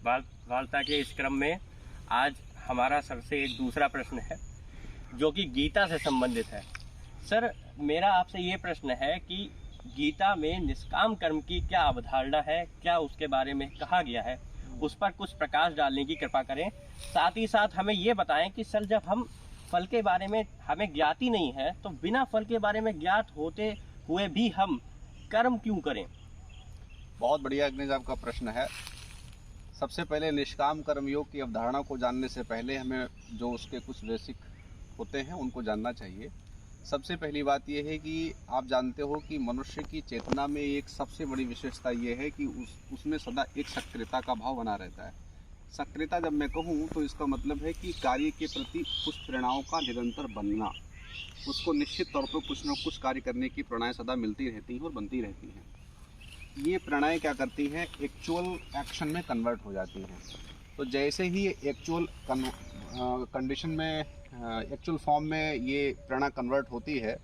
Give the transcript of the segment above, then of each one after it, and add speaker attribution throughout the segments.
Speaker 1: वार्ता के इस क्रम में आज हमारा सर से एक दूसरा प्रश्न है जो कि गीता से संबंधित है। सर, मेरा आपसे ये प्रश्न है कि गीता में निष्काम कर्म की क्या अवधारणा है, क्या उसके बारे में कहा गया है, उस पर कुछ प्रकाश डालने की कृपा करें। साथ ही साथ हमें ये बताएं कि सर, जब हम फल के बारे में हमें ज्ञात ही नहीं है तो बिना फल के बारे में ज्ञात होते हुए भी हम कर्म क्यों करें?
Speaker 2: बहुत बढ़िया अग्निज आपका प्रश्न है। सबसे पहले निष्काम कर्म योग की अवधारणा को जानने से पहले हमें जो उसके कुछ बेसिक होते हैं उनको जानना चाहिए। सबसे पहली बात यह है कि आप जानते हो कि मनुष्य की चेतना में एक सबसे बड़ी विशेषता ये है कि उसमें सदा एक सक्रियता का भाव बना रहता है। सक्रियता जब मैं कहूँ तो इसका मतलब है कि कार्य के प्रति कुछ प्रेरणाओं का निरंतर बनना, उसको निश्चित तौर पर कुछ न कुछ कार्य करने की प्रेरणाएं सदा मिलती रहती हैं और बनती रहती हैं। ये प्रेरणाएं क्या करती हैं, एक्चुअल एक्शन में कन्वर्ट हो जाती हैं। तो जैसे ही एक्चुअल कंडीशन में, एक्चुअल फॉर्म में ये प्रेरणा कन्वर्ट होती है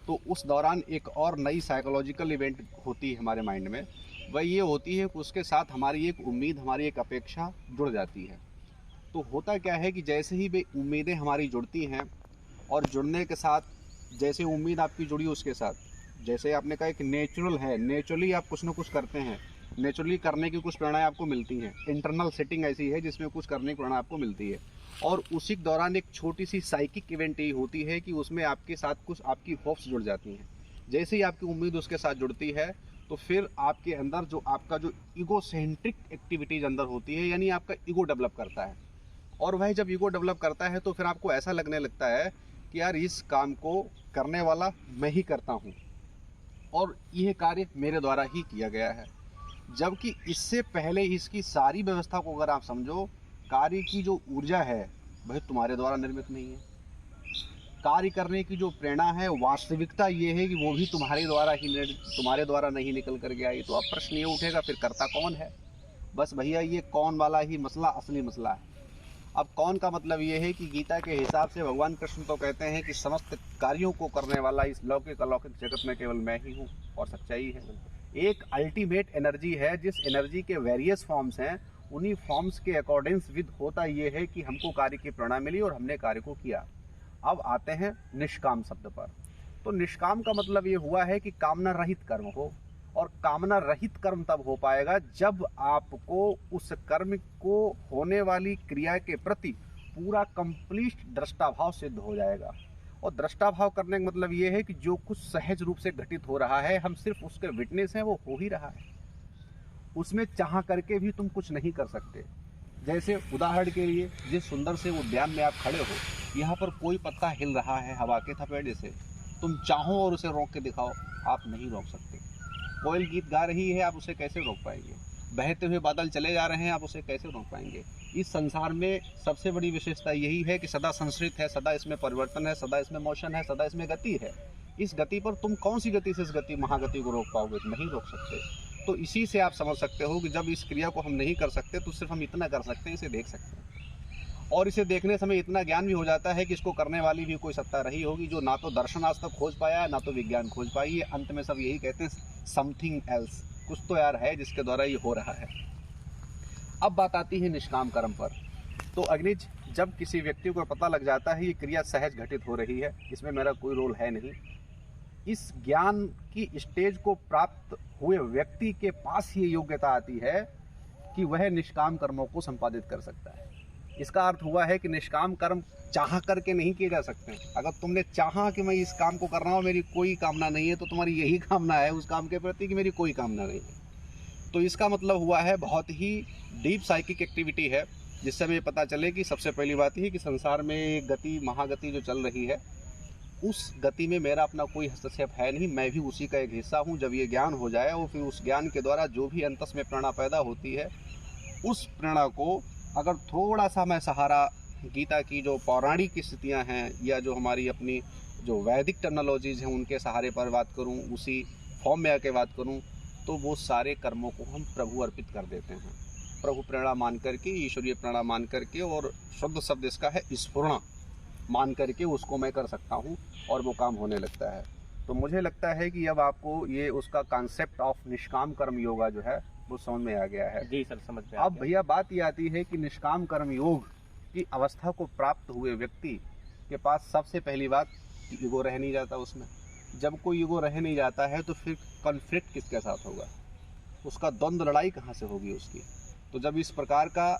Speaker 2: तो उस दौरान एक और नई साइकोलॉजिकल इवेंट होती है हमारे माइंड में। वह ये होती है कि उसके साथ हमारी एक उम्मीद, हमारी एक अपेक्षा जुड़ जाती है। तो होता क्या है कि जैसे ही वे उम्मीदें हमारी जुड़ती हैं और जुड़ने के साथ जैसे उम्मीद आपकी जुड़ी उसके साथ, जैसे आपने कहा कि नेचुरल है, नेचुरली आप कुछ ना कुछ करते हैं, नेचुरली करने की कुछ प्रेरणाएं आपको मिलती हैं। इंटरनल सेटिंग ऐसी है जिसमें कुछ करने की प्रेरणा आपको मिलती है और उसी दौरान एक छोटी सी साइकिक इवेंट ये होती है कि उसमें आपके साथ कुछ आपकी होप्स जुड़ जाती हैं। जैसे ही आपकी उम्मीद उसके साथ जुड़ती है तो फिर आपके अंदर जो आपका जो ईगो सेंट्रिक एक्टिविटीज अंदर होती है, यानी आपका ईगो डेवलप करता है। और वह जब ईगो डेवलप करता है तो फिर आपको ऐसा लगने लगता है कि यार इस काम को करने वाला मैं ही करता हूँ और यह कार्य मेरे द्वारा ही किया गया है। जबकि इससे पहले इसकी सारी व्यवस्था को अगर आप समझो, कार्य की जो ऊर्जा है वह तुम्हारे द्वारा निर्मित नहीं है। कार्य करने की जो प्रेरणा है, वास्तविकता ये है कि वो भी तुम्हारे द्वारा नहीं निकल कर के आई। तो अब प्रश्न ये उठेगा फिर करता कौन है? बस भैया ये कौन वाला ही मसला असली मसला है। अब कौन का मतलब ये है कि गीता के हिसाब से भगवान कृष्ण तो कहते हैं कि समस्त कार्यों को करने वाला इस लौकिक अलौकिक जगत में केवल मैं ही हूँ, और सच्चाई है। एक अल्टीमेट एनर्जी है, जिस एनर्जी के वेरियस फॉर्म्स हैं, उन्हीं फॉर्म्स के अकॉर्डिंग्स विद होता ये है कि हमको कार्य की प्रेरणा मिली और हमने कार्य को किया। अब आते हैं निष्काम शब्द पर। तो निष्काम का मतलब ये हुआ है कि कामना रहित कर्म हो, और कामना रहित कर्म तब हो पाएगा जब आपको उस कर्म को होने वाली क्रिया के प्रति पूरा कंप्लीट दृष्टाभाव सिद्ध हो जाएगा। और दृष्टाभाव करने का मतलब ये है कि जो कुछ सहज रूप से घटित हो रहा है, हम सिर्फ उसके विटनेस हैं, वो हो ही रहा है। उसमें चाह करके भी तुम कुछ नहीं कर सकते। जैसे उदाहरण के लिए, जिस सुंदर से उद्यान में आप खड़े हो, यहाँ पर कोई पत्ता हिल रहा है हवा के थपेड़े से, तुम चाहो और उसे रोक के दिखाओ, आप नहीं रोक सकते। कोयल गीत गा रही है, आप उसे कैसे रोक पाएंगे? बहते हुए बादल चले जा रहे हैं, आप उसे कैसे रोक पाएंगे? इस संसार में सबसे बड़ी विशेषता यही है कि सदा संश्रित है, सदा इसमें परिवर्तन है, सदा इसमें मोशन है, सदा इसमें गति है। इस गति पर तुम कौन सी गति से इस गति महागति को रोक पाओगे? नहीं रोक सकते। तो इसी से आप समझ सकते हो कि जब इस क्रिया को हम नहीं कर सकते तो सिर्फ हम इतना कर सकते हैं, इसे देख सकते हैं। और इसे देखने समय इतना ज्ञान भी हो जाता है कि इसको करने वाली भी कोई सत्ता रही होगी जो ना तो दर्शन आज तक खोज पाया है, ना तो विज्ञान खोज पाई है। अंत में सब यही कहते हैं समथिंग एल्स, कुछ तो यार है जिसके द्वारा ये हो रहा है। अब बात आती है निष्काम कर्म पर। तो अग्निज, जब किसी व्यक्ति को पता लग जाता है ये क्रिया सहज घटित हो रही है, इसमें मेरा कोई रोल है नहीं, इस ज्ञान की स्टेज को प्राप्त हुए व्यक्ति के पास ये योग्यता आती है कि वह निष्काम कर्मों को संपादित कर सकता है। इसका अर्थ हुआ है कि निष्काम कर्म चाह करके नहीं किए जा सकते। अगर तुमने चाहा कि मैं इस काम को कर रहा हूँ, मेरी कोई कामना नहीं है, तो तुम्हारी यही कामना है उस काम के प्रति कि मेरी कोई कामना नहीं है। तो इसका मतलब हुआ है बहुत ही डीप साइकिक एक्टिविटी है, जिससे हमें पता चले कि सबसे पहली बात यह कि संसार में गति, महागति जो चल रही है, उस गति में मेरा अपना कोई हस्तक्षेप है नहीं, मैं भी उसी का एक हिस्सा हूँ। जब ये ज्ञान हो जाए और फिर उस ज्ञान के द्वारा जो भी अंतस में प्रेरणा पैदा होती है, उस प्रेरणा को अगर थोड़ा सा मैं सहारा गीता की जो पौराणिक स्थितियाँ हैं या जो हमारी अपनी जो वैदिक टर्मिनोलॉजीज़ हैं उनके सहारे पर बात करूँ, उसी फॉर्म में आके बात करूँ, तो वो सारे कर्मों को हम प्रभु अर्पित कर देते हैं। प्रभु प्रेरणा मान करके, ईश्वरीय प्रेरणा मान करके, और शुद्ध शब्द इसका है स्फुरणा मान करके उसको मैं कर सकता हूँ और वो काम होने लगता है। तो मुझे लगता है कि अब आपको ये उसका कॉन्सेप्ट ऑफ निष्काम कर्म योगा जो है वो समझ में आ गया है।
Speaker 1: जी सर, समझ में आ
Speaker 2: अब
Speaker 1: गया।
Speaker 2: भैया बात ये आती है कि निष्काम कर्म योग की अवस्था को प्राप्त हुए व्यक्ति के पास सबसे पहली बात ईगो रह नहीं जाता उसमें। जब कोई ईगो रह नहीं जाता है तो फिर कॉन्फ्लिक्ट किसके साथ होगा, उसका द्वंद्व लड़ाई कहाँ से होगी उसकी। तो जब इस प्रकार का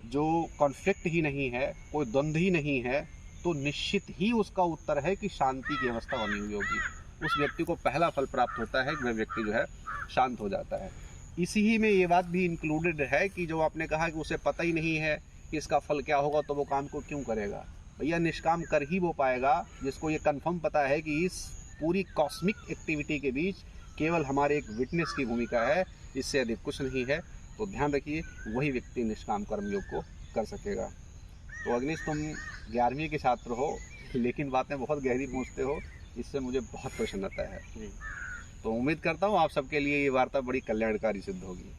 Speaker 2: जो कॉन्फ्लिक्ट ही नहीं है, कोई द्वंद्व ही नहीं है, तो निश्चित ही उसका उत्तर है कि शांति की अवस्था बनी हुई होगी। उस व्यक्ति को पहला फल प्राप्त होता है कि वह व्यक्ति जो है शांत हो जाता है। इसी ही में ये बात भी इंक्लूडेड है कि जो आपने कहा कि उसे पता ही नहीं है कि इसका फल क्या होगा तो वो काम को क्यों करेगा। भैया निष्काम कर ही वो पाएगा जिसको ये कंफर्म पता है कि इस पूरी कॉस्मिक एक्टिविटी के बीच केवल हमारे एक विटनेस की भूमिका है, इससे अधिक कुछ नहीं है। तो ध्यान रखिए, वही व्यक्ति निष्काम कर्मयोग को कर सकेगा। तो अग्निश, तुम 11वीं के छात्र हो लेकिन बातें बहुत गहरी पूछते हो, इससे मुझे बहुत प्रसन्नता है।
Speaker 1: जी।
Speaker 2: तो उम्मीद करता हूँ आप सबके लिए ये वार्ता बड़ी कल्याणकारी सिद्ध होगी।